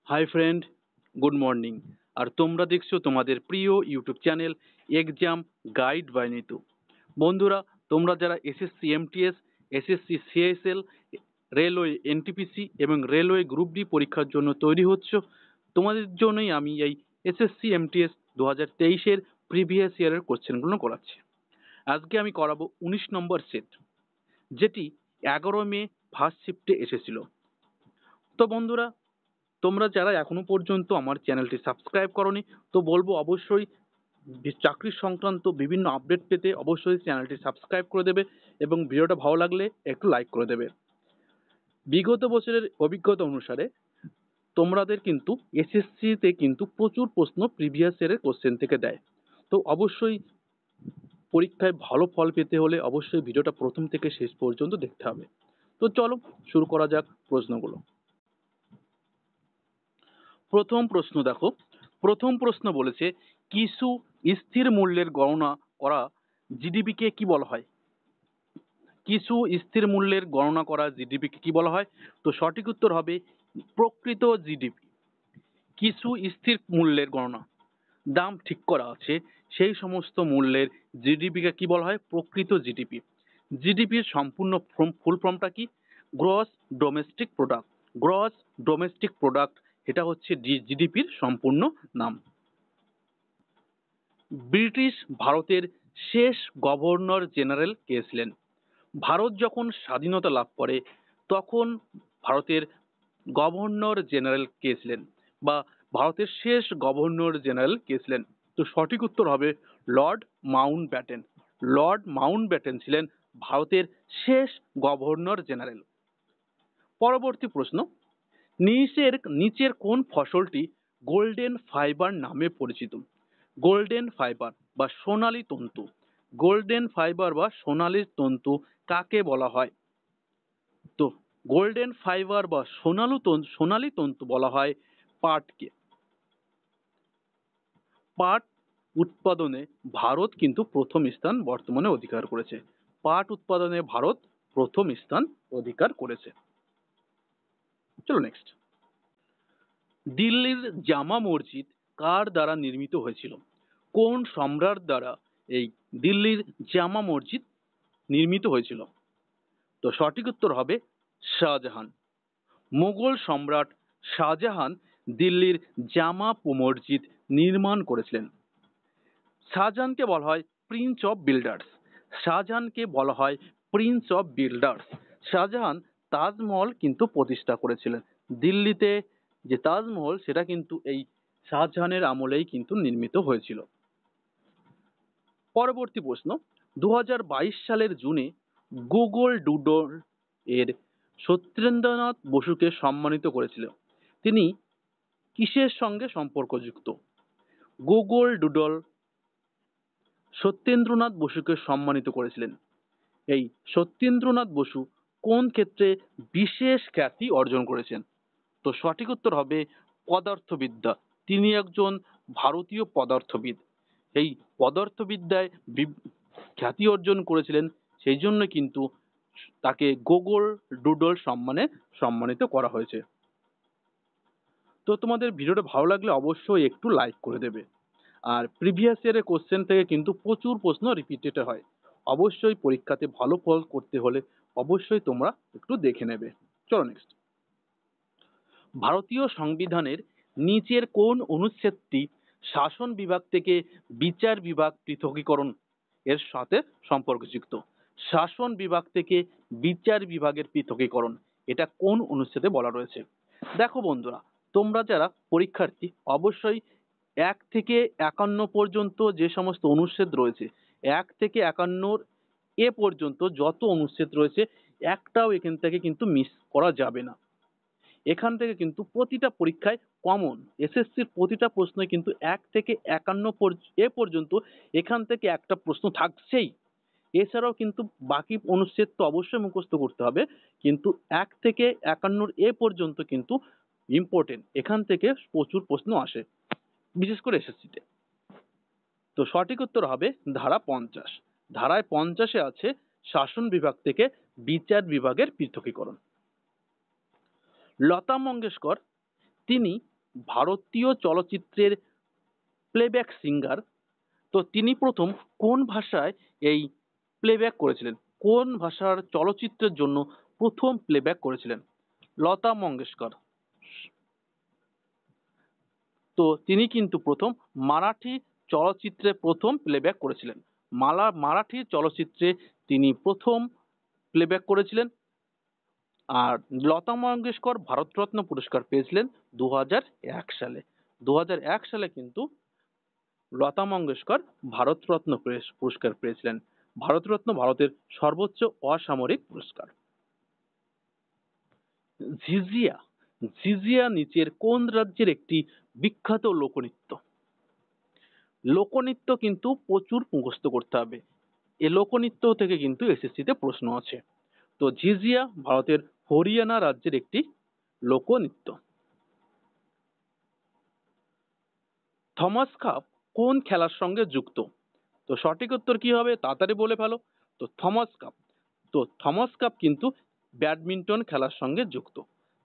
High friend, good morning. আর তোমরা দেখছো তোমাদের প্রিয় YouTube channel exam guide by Nitu. বন্ধুরা, তোমরা যারা SSC MTS, SSC CSL, railway NTPC এবং রেলওয়ে গ্রুপ ডি পরীক্ষার জন্য তৈরি হচ্ছ, তোমাদের জন্যই আমি এই এসএসসি এমটিএস 2023-এর প্রিভিয়াস ইয়ারের কোশ্চেনগুলো করাচ্ছি। আজকে আমি করাবো 19 নম্বর সেট, যেটি 11 মে ফার্স্ট শিফটে এসেছিল। তো বন্ধুরা, তোমরা যারা এখনো পর্যন্ত আমার চ্যানেলটি সাবস্ক্রাইব করনি, তো বলবো অবশ্যই চাকরি সংক্রান্ত বিভিন্ন আপডেট পেতে অবশ্যই চ্যানেলটি সাবস্ক্রাইব করে দেবে এবং ভিডিওটা ভালো লাগলে একটু লাইক করে দেবে। বিগত বছরের অভিজ্ঞতা অনুসারে তোমাদের কিন্তু এসএসসিতে কিন্তু প্রচুর প্রশ্ন প্রিভিয়াস ইয়ারের কোশ্চেন থেকে দেয়। তো অবশ্যই পরীক্ষায় ভালো ফল পেতে হলে অবশ্যই ভিডিওটা প্রথম থেকে শেষ পর্যন্ত দেখতে হবে। তো চলো শুরু করা যাক প্রশ্নগুলো। প্রথম প্রশ্ন দেখো, প্রথম প্রশ্ন বলেছে কিছু স্থির মূল্যের গণনা করা জিডিপিকে কি বলা হয়? কিছু স্থির মূল্যের গণনা করা জিডিপিকে কি বলা হয়? তো সঠিক উত্তর হবে প্রকৃত জিডিপি। কিছু স্থির মূল্যের গণনা, দাম ঠিক করা আছে সেই সমস্ত মূল্যের জিডিপিকে কি বলা হয়? প্রকৃত জিডিপি। জিডিপির সম্পূর্ণ ফুল ফর্মটা কি? Gross domestic product. Gross domestic product, এটা হচ্ছে জিডিপির সম্পূর্ণ নাম। ব্রিটিশ ভারতের শেষ গভর্নর জেনারেল কে ছিলেন? ভারত যখন স্বাধীনতা লাভ করে তখন ভারতের গভর্নর জেনারেল কে ছিলেন, বা ভারতের শেষ গভর্নর জেনারেল কে ছিলেন? তো সঠিক উত্তর হবে লর্ড মাউন্টব্যাটেন। লর্ড মাউন্টব্যাটেন ছিলেন ভারতের শেষ গভর্নর জেনারেল। পরবর্তী প্রশ্ন, নিচের কোন ফসলটি গোল্ডেন ফাইবার নামে পরিচিত? গোল্ডেন ফাইবার বা সোনালী তন্তু। গোল্ডেন ফাইবার বা সোনালী তন্তু কাকে বলা হয়? তো গোল্ডেন ফাইবার বা সোনালী তন্তু বলা হয় পাটকে। পাট উৎপাদনে ভারত কিন্তু প্রথম স্থান বর্তমানে অধিকার করেছে। পাট উৎপাদনে ভারত প্রথম স্থান অধিকার করেছে। চলো নেক্সট। দিল্লির জামা মসজিদ কার দ্বারা নির্মিত হয়েছিল? কোন সম্রাট দ্বারা এই দিল্লির জামা মসজিদ নির্মিত হয়েছিল? তো সঠিক উত্তর হবে শাহজাহান। মুঘল সম্রাট শাহজাহান দিল্লির জামা মসজিদ নির্মাণ করেছিলেন। শাহজাহানকে বলা হয় প্রিন্স অফ বিল্ডার্স। শাহজাহানকে বলা হয় Prince of builders. Shahjahan Taj Mahal কিন্তু প্রতিষ্ঠা করেছিলেন। দিল্লিতে যে তাজমহল সেটা কিন্তু এই শাহজাহানের আমলেই কিন্তু নির্মিত হয়েছিল। পরবর্তী প্রশ্ন, 2022 সালের জুনে গুগল ডুডল এর সত্যেন্দ্রনাথ বসুকে সম্মানিত করেছিল। তিনি কিসের সঙ্গে সম্পর্কযুক্ত? গুগল ডুডল সত্যেন্দ্রনাথ বসুকে সম্মানিত করেছিলেন। এই সত্যেন্দ্রনাথ বসু কোন ক্ষেত্রে বিশেষ খ্যাতি অর্জন করেছেন? তো সঠিক উত্তর হবে পদার্থবিদ্যা। তিনি একজন ভারতীয় পদার্থবিদ। এই পদার্থবিদ্যায় খ্যাতি অর্জন করেছিলেন, সেই জন্য কিন্তু তাকে গুগল ডুডল সম্মানে সম্মানিত করা হয়েছে। তো তোমাদের ভিডিওটা ভালো লাগলে অবশ্যই একটু লাইক করে দেবে। আর প্রিভিয়াস ইয়ারের কোশ্চেন থেকে কিন্তু প্রচুর প্রশ্ন রিপিটেড হয়। অবশ্যই পরীক্ষাতে ভালো ফল করতে হলে অবশ্যই তোমরা একটু দেখে নেবে। চলো নেক্সট। ভারতীয় সংবিধানের নিচের কোন অনুচ্ছেদটি শাসন বিভাগ থেকে বিচার বিভাগ পৃথকীকরণ এর সাথে সম্পর্কযুক্ত? শাসন বিভাগ থেকে বিচার বিভাগের পৃথকীকরণ, এটা কোন অনুচ্ছেদে বলা রয়েছে? দেখো বন্ধুরা, তোমরা যারা পরীক্ষার্থী অবশ্যই 1 থেকে 51 পর্যন্ত যে সমস্ত অনুচ্ছেদ রয়েছে, 1 থেকে 51 এ পর্যন্ত যত অনুচ্ছেদ রয়েছে একটাও এখান থেকে কিন্তু মিস করা যাবে না। এখান থেকে কিন্তু প্রতিটা পরীক্ষায় কমন, এসএসসির প্রতিটা প্রশ্নই কিন্তু 1 থেকে 51 এ পর্যন্ত এখান থেকে একটা প্রশ্ন থাকছেই। এছাড়াও কিন্তু বাকি অনুচ্ছেদ তো অবশ্যই মুখস্থ করতে হবে, কিন্তু 1 থেকে 51 এ পর্যন্ত কিন্তু ইম্পর্টেন্ট, এখান থেকে প্রচুর প্রশ্ন আসে বিশেষ করে এসএসসিতে। তো সঠিক উত্তর হবে ধারা 50। ধারায় 50-এ আছে শাসন বিভাগ থেকে বিচার বিভাগের পৃথকীকরণ। লতা মঙ্গেশকর তিনি ভারতীয় চলচ্চিত্রের প্লেব্যাক সিঙ্গার। তো তিনি প্রথম কোন ভাষায় এই প্লেব্যাক করেছিলেন, কোন ভাষার চলচ্চিত্রের জন্য প্রথম প্লেব্যাক করেছিলেন? লতা মঙ্গেশকর। তো তিনি কিন্তু প্রথম মারাঠি চলচ্চিত্রে প্রথম প্লেব্যাক করেছিলেন। মারাঠি চলচ্চিত্রে তিনি প্রথম প্লেব্যাক করেছিলেন। আর লতা মঙ্গেশকর ভারতরত্ন পুরস্কার পেয়েছিলেন 2001 সালে। 2001 সালে কিন্তু লতা মঙ্গেশকর ভারতরত্ন পুরস্কার পেয়েছিলেন। ভারতরত্ন ভারতের সর্বোচ্চ অসামরিক পুরস্কার। ঝিঝিয়া। ঝিঝিয়া নিচের কোন রাজ্যের একটি বিখ্যাত লোকনৃত্য? লোকনৃত্য কিন্তু প্রচুর মুখস্থ করতে হবে। এ লোকনৃত্য থেকে কিন্তু এসএসসি তে প্রশ্ন আছে। তো ঝিঝিয়া ভারতের হরিয়ানা রাজ্যের একটি লোকনৃত্য। থমাস কাপ কোন খেলার সঙ্গে যুক্ত? তো সঠিক উত্তর কি হবে তাড়াতাড়ি বলে ফেলো। তো থমাস কাপ কিন্তু ব্যাডমিন্টন খেলার সঙ্গে যুক্ত।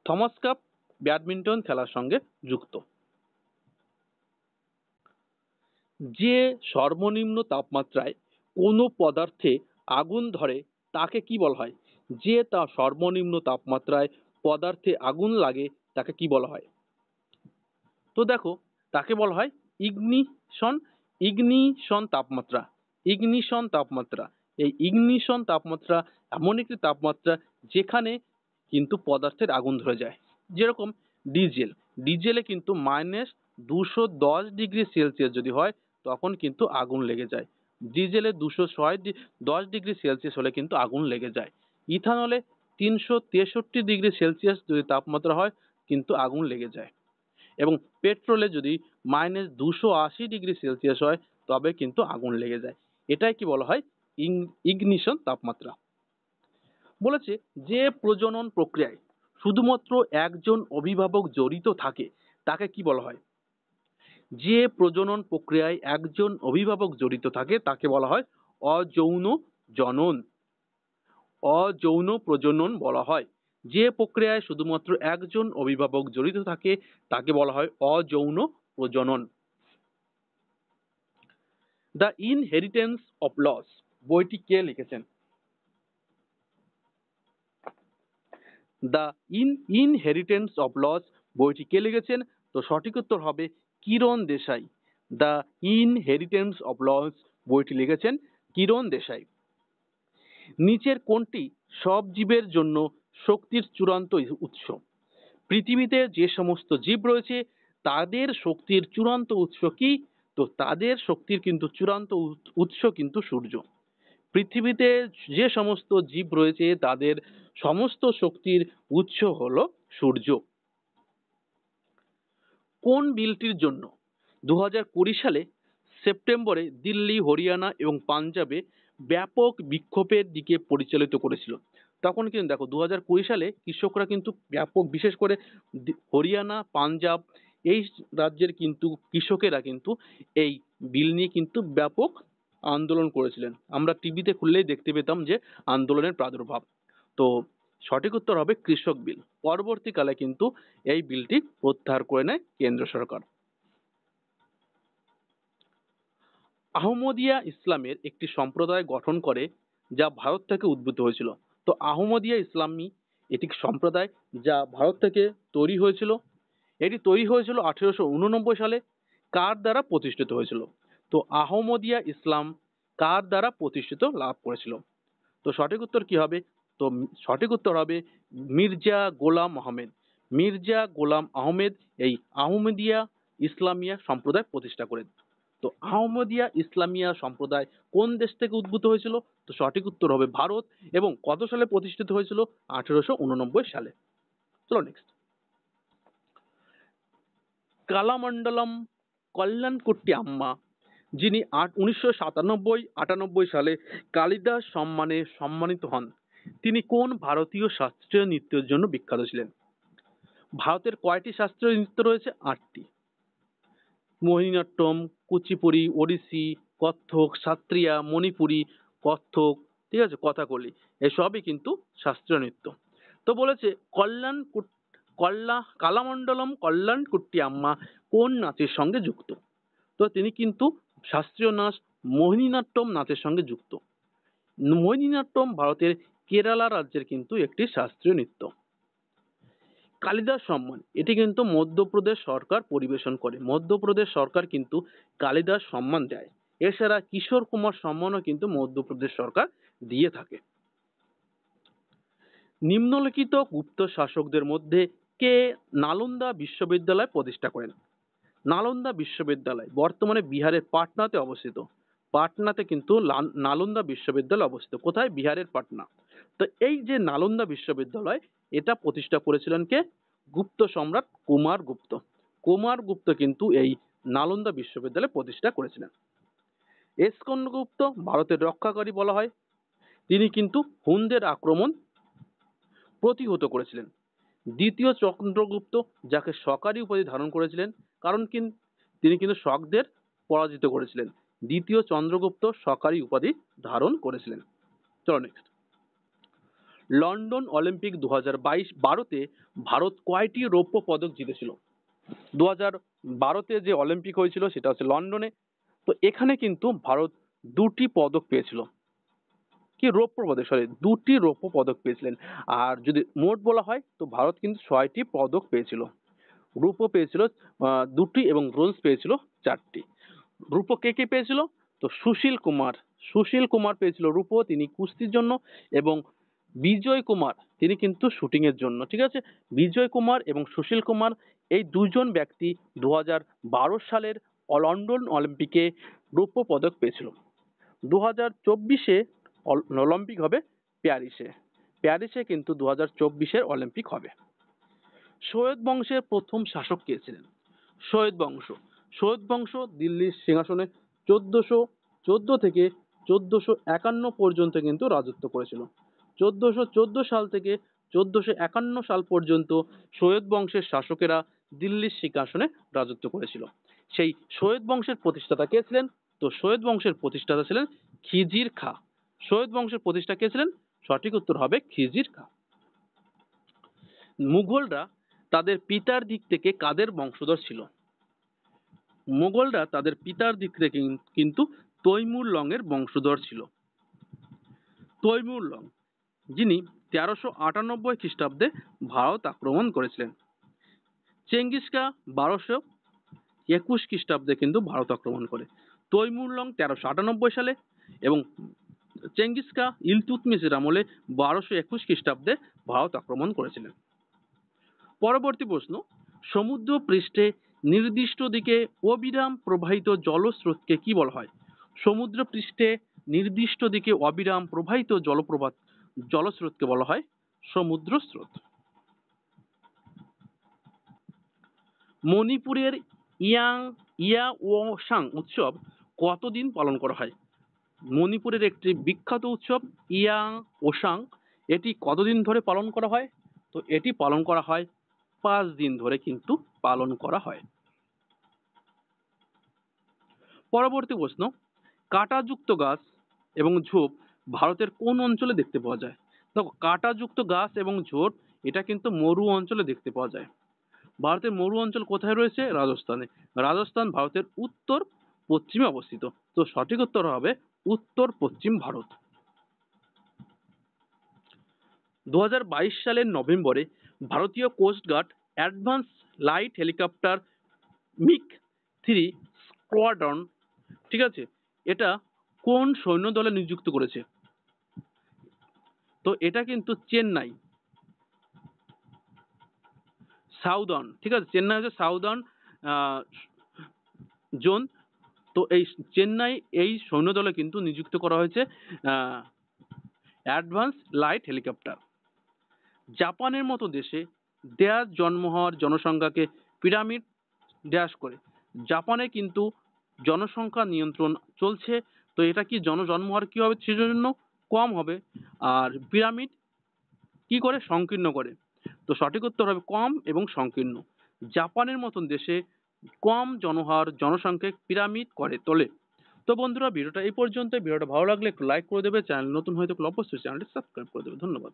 থমাস কাপ ব্যাডমিন্টন খেলার সঙ্গে যুক্ত। যে সর্বনিম্ন তাপমাত্রায় কোনো পদার্থে আগুন ধরে তাকে কি বলা হয়? যে তা সর্বনিম্ন তাপমাত্রায় পদার্থে আগুন লাগে তাকে কি বলা হয়? তো দেখো তাকে বলা হয় ইগনিশন। ইগনিশন তাপমাত্রা। ইগনিশন তাপমাত্রা। এই ইগনিশন তাপমাত্রা এমন একটি তাপমাত্রা যেখানে কিন্তু পদার্থের আগুন ধরে যায়। যেরকম ডিজেল। ডিজেলে কিন্তু -210 ডিগ্রি সেলসিয়াস যদি হয় তখন কিন্তু আগুন লেগে যায়। ডিজেলে 210 ডিগ্রি সেলসিয়াস হলে কিন্তু আগুন লেগে যায়। ইথানলে 363 ডিগ্রি সেলসিয়াস যদি তাপমাত্রা হয় কিন্তু আগুন লেগে যায়। এবং পেট্রোলে যদি -280 ডিগ্রি সেলসিয়াস হয় তবে কিন্তু আগুন লেগে যায়। এটাই কি বলা হয় ইগনিশন তাপমাত্রা। বলেছে যে প্রজনন প্রক্রিয়ায় শুধুমাত্র একজন অভিভাবক জড়িত থাকে তাকে কি বলা হয়? যে প্রজনন প্রক্রিয়ায় একজন অভিভাবক জড়িত থাকে তাকে বলা হয় অযৌন জনন। অযৌন প্রজনন বলা হয়। যে প্রক্রিয়ায় শুধুমাত্র একজন অভিভাবক জড়িত থাকে তাকে বলা হয় অযৌন প্রজনন। দ্য ইনহেরিটেন্স অফ লস বইটি কে লিখেছেন? দ্য ইনহেরিটেন্স অফ লস বইটি কে লিখেছেন? তো সঠিক উত্তর হবে Kiran Desai. The inheritance of loss বইটি লিখেছেন কিরণ দেশাই। নিচের কোনটি সব জীবের জন্য শক্তির চূড়ান্ত উৎস? পৃথিবীতে যে সমস্ত জীব রয়েছে তাদের শক্তির চূড়ান্ত উৎস কি? তো তাদের শক্তির কিন্তু চূড়ান্ত উৎস কিন্তু সূর্য। পৃথিবীতে যে সমস্ত জীব রয়েছে তাদের সমস্ত শক্তির উৎস হলো সূর্য। কোন বিলটির জন্য 2020 সালে সেপ্টেম্বরে দিল্লি, হরিয়ানা এবং পাঞ্জাবে ব্যাপক বিক্ষোভের দিকে পরিচালিত করেছিল? তখন কিন্তু দেখো 2020 সালে কৃষকরা কিন্তু ব্যাপক, বিশেষ করে হরিয়ানা, পাঞ্জাব এই রাজ্যের কিন্তু কৃষকেরা কিন্তু এই বিল নিয়ে কিন্তু ব্যাপক আন্দোলন করেছিলেন। আমরা টিভিতে খুললেই দেখতে পেতাম যে আন্দোলনের প্রাদুর্ভাব। তো সঠিক উত্তর হবে কৃষক বিল। পরবর্তীকালে কিন্তু এই বিলটি প্রত্যাহার করে নেয় কেন্দ্র সরকার। আহমদিয়া ইসলামের একটি সম্প্রদায় গঠন করে যা ভারত থেকে উদ্ভূত হয়েছিল। তো আহমদিয়া ইসলামী এটি সম্প্রদায় যা ভারত থেকে তৈরি হয়েছিল। এটি তৈরি হয়েছিল 1889 সালে। কার দ্বারা প্রতিষ্ঠিত হয়েছিল? তো আহমদিয়া ইসলাম কার দ্বারা প্রতিষ্ঠিত লাভ করেছিল? তো সঠিক উত্তর কি হবে? তো সঠিক উত্তর হবে মির্জা গোলাম আহমেদ। মির্জা গোলাম আহমেদ এই আহমদিয়া ইসলামিয়া সম্প্রদায় প্রতিষ্ঠা করেন। তো আহমদিয়া ইসলামিয়া সম্প্রদায় কোন দেশ থেকে উদ্ভূত হয়েছিল? তো সঠিক উত্তর হবে ভারত। এবং কত সালে প্রতিষ্ঠিত হয়েছিল? 1889 সালে। চলো নেক্সট। কালামণ্ডলম কল্যাণকুট্টি আম্মা যিনি 1997-98 সালে কালিদাস সম্মানে সম্মানিত হন তিনি কোন ভারতীয় শাস্ত্রীয় নৃত্যের জন্য বিখ্যাত ছিলেন? ভারতের কয়টি শাস্ত্রীয় নৃত্য রয়েছে? 8টি। মোহিনীঅট্টম, কুচিপুড়ি, ওড়িশি, কত্থক, সাত্রিয়া, মণিপুরী, কত্থক, ঠিক আছে, কথাকলি, এসবই কিন্তু শাস্ত্রীয় নৃত্য। তো বলেছে কালামণ্ডলম কল্যাণ কুট্টি আম্মা কোন নাচের সঙ্গে যুক্ত? তো তিনি কিন্তু শাস্ত্রীয় নাচ মোহিনীনাট্যম নাচের সঙ্গে যুক্ত। মোহিনীনাট্যম ভারতের কেরালা রাজ্যের কিন্তু একটি শাস্ত্রীয় নৃত্য। কালিদাস সম্মান এটি কিন্তু মধ্যপ্রদেশ সরকার পরিবেশন করে। মধ্যপ্রদেশ সরকার কিন্তু কালিদাস সম্মান দেয়। এছাড়া কিশোর কুমার সম্মানও কিন্তু মধ্যপ্রদেশ সরকার দিয়ে থাকে। নিম্নলিখিত গুপ্ত শাসকদের মধ্যে কে নালন্দা বিশ্ববিদ্যালয় প্রতিষ্ঠা করেন? নালন্দা বিশ্ববিদ্যালয় বর্তমানে বিহারের পাটনাতে অবস্থিত। পাটনাতে কিন্তু নালন্দা বিশ্ববিদ্যালয় অবস্থিত। কোথায়? বিহারের পাটনা। তো এই যে নালন্দা বিশ্ববিদ্যালয় এটা প্রতিষ্ঠা করেছিলেন কে? গুপ্ত সম্রাট কুমারগুপ্ত। কুমারগুপ্ত কিন্তু এই নালন্দা বিশ্ববিদ্যালয় প্রতিষ্ঠা করেছিলেন। স্কন্দগুপ্ত ভারতের রক্ষাকারী বলা হয়। তিনি কিন্তু হুনদের আক্রমণ প্রতিহত করেছিলেন। দ্বিতীয় চন্দ্রগুপ্ত যাকে শকারি উপাধি ধারণ করেছিলেন, কারণ তিনি কিন্তু শকদের পরাজিত করেছিলেন। দ্বিতীয় চন্দ্রগুপ্ত শকারি উপাধি ধারণ করেছিলেন। চলো নেক্সট। লন্ডন অলিম্পিক 2012 ভারত কয়টি রৌপ্য পদক জিতেছিল? 2012 যে অলিম্পিক হয়েছিল সেটা হচ্ছে লন্ডনে। তো এখানে কিন্তু ভারত দুটি পদক পেয়েছিল। কি রৌপ্য পদক? সরি, দুটি রৌপ্য পদক পেয়েছিলেন। আর যদি মোট বলা হয় তো ভারত কিন্তু 6টি পদক পেয়েছিল। রৌপ্য পেয়েছিল দুটি এবং ব্রোঞ্জ পেয়েছিল 4টি। রৌপ্য কে কে পেয়েছিল? তো সুশীল কুমার পেয়েছিল রৌপ্য, তিনি কুস্তির জন্য, এবং বিজয় কুমার তিনি কিন্তু শুটিং এর জন্য। ঠিক আছে, বিজয় কুমার এবং সুশীল কুমার এই দুজন ব্যক্তি 2012 সালের লন্ডন অলিম্পিকে রৌপ্য পদক পেয়েছিল। 2024 অলিম্পিক হবে প্যারিসে কিন্তু 2024 অলিম্পিক হবে। সৈয়দ বংশের প্রথম শাসক কে ছিলেন? সৈয়দ বংশ দিল্লির সিংহাসনে 1414 থেকে 1451 পর্যন্ত কিন্তু রাজত্ব করেছিল। 1414 সাল থেকে 1451 সাল পর্যন্ত সৈয়দ বংশের শাসকেরা দিল্লির সিংহাসনে রাজত্ব করেছিল। সেই সৈয়দ বংশের প্রতিষ্ঠাতা কে ছিলেন? তো সৈয়দ বংশের প্রতিষ্ঠাতা ছিলেন খিজির খাঁ। সৈয়দ বংশের প্রতিষ্ঠা কে ছিলেন? সঠিক উত্তর হবে খিজির খাঁ। মুঘলরা তাদের পিতার দিক থেকে কাদের বংশধর ছিল? মুঘলরা তাদের পিতার দিক থেকে কিন্তু তৈমুর লংয়ের বংশধর ছিল। তৈমুর লং যিনি 1398 খ্রিস্টাব্দে ভারত আক্রমণ করেছিলেন। চেঙ্গিস খাঁ 1221 খ্রিস্টাব্দে কিন্তু ভারত আক্রমণ করে। তৈমুর লং 1398 সালে এবং চেঙ্গিস খাঁ ইলতুৎমিশের আমলে 1221 খ্রিস্টাব্দে ভারত আক্রমণ করেছিলেন। পরবর্তী প্রশ্ন, সমুদ্র পৃষ্ঠে নির্দিষ্ট দিকে অবিরাম প্রবাহিত জলস্রোতকে কি বলা হয়? সমুদ্র পৃষ্ঠে নির্দিষ্ট দিকে অবিরাম প্রবাহিত জলস্রোতকে বলা হয় সমুদ্র স্রোত। মণিপুরের ইয়াওসাং উৎসব কতদিন পালন করা হয়? মণিপুরের একটি বিখ্যাত উৎসব ইয়াওসাং, এটি কতদিন ধরে পালন করা হয়? তো এটি পালন করা হয় 5 দিন ধরে কিন্তু পালন করা হয়। পরবর্তী প্রশ্ন, কাঁটাযুক্ত গাছ এবং ঝোপ ভারতের কোন অঞ্চলে দেখতে পাওয়া যায়? দেখো, কাঁটাযুক্ত গাছ এবং ঝোপ এটা কিন্তু মরু অঞ্চলে দেখতে পাওয়া যায়। ভারতের মরু অঞ্চল কোথায় রয়েছে? রাজস্থানে। রাজস্থান ভারতের উত্তর পশ্চিমে অবস্থিত। তো সঠিক উত্তর হবে উত্তর পশ্চিম ভারত। 2022 সালের নভেম্বরে ভারতীয় coast guard advance light helicopter মিগ-3 স্কোয়াড্রন, ঠিক আছে, এটা কোন সৈন্য দলে নিযুক্ত করেছে? তো এটা কিন্তু চেন্নাই সাউদার্ন, ঠিক আছে, চেন্নাই হচ্ছে সাউদার্ন জোন। তো এই চেন্নাই এই সৈন্য দলে কিন্তু নিযুক্ত করা হয়েছে অ্যাডভান্স লাইট হেলিকপ্টার। জাপানের মতো দেশে ড্যাশ জন্ম হওয়ার জনসংখ্যাকে পিরামিড ড্যাশ করে। জাপানে কিন্তু জনসংখ্যা নিয়ন্ত্রণ চলছে। তো এটা কি জন্ম হার কি হবে? সেজন্য কম হবে। আর পিরামিড কি করে? সংকীর্ণ করে। তো সঠিক উত্তর হবে কম এবং সংকীর্ণ। জাপানের মতন দেশে কম জনসংখ্যা পিরামিড করে তোলে। তো বন্ধুরা, ভিডিওটা এই পর্যন্ত। ভিডিওটা ভালো লাগলে একটু লাইক করে দেবে, চ্যানেল নতুন হয়ে থাকলে অবশ্যই চ্যানেলটি সাবস্ক্রাইব করে দেবে। ধন্যবাদ।